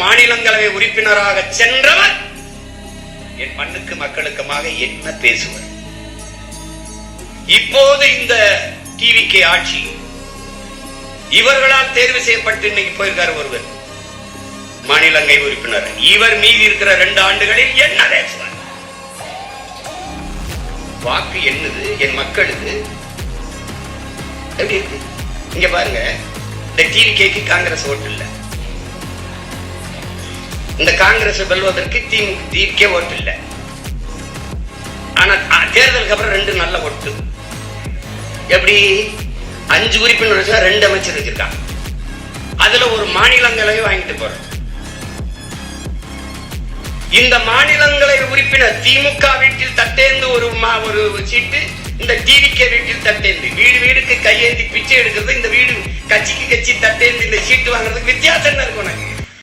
மாநிலங்களவை உறுப்பினராக சென்றவர் என் மண்ணுக்கு மக்களுக்குமாக என்ன பேசுவார்? இப்போது இந்த டிவிகே ஆட்சி இவர்களால் தேர்வு செய்யப்பட்டு இன்னைக்கு போயிருக்காரு ஒருவர் மாநிலங்களவை உறுப்பினர். இவர் மீதி இருக்கிற 2 ஆண்டுகளில் என்ன பேசுவார்? வாக்கு என்னது? என் மக்களுக்கு எப்படி இருக்கு? இங்க பாருங்க, இந்த டிவிகேக்கு காங்கிரஸ் ஓட்டு இல்ல, இந்த காங்கிரஸ் வெல்வதற்கு டிவிகே ஓட்டு இல்ல. ஆனா தேர்தலுக்கு அப்புறம் 2 நல்ல ஓட்டு. எப்படி? 5 உறுப்பினர் வச்சா 2 அமைச்சர் வச்சிருக்காங்க. அதுல ஒரு மாநிலங்களவை வாங்கிட்டு போற இந்த மாநிலங்களவை உறுப்பினர் திமுக வீட்டில் தட்டேந்து ஒரு சீட்டு, இந்த டிவிகே வீட்டில் தட்டேந்து, வீடு வீடுக்கு கையேந்தி பிச்சை எடுக்கிறது, இந்த வீடு கட்சிக்கு கட்சி தட்டேந்து இந்த சீட்டு வாங்குறதுக்கு வித்தியாசம் என்ன இருக்கும்?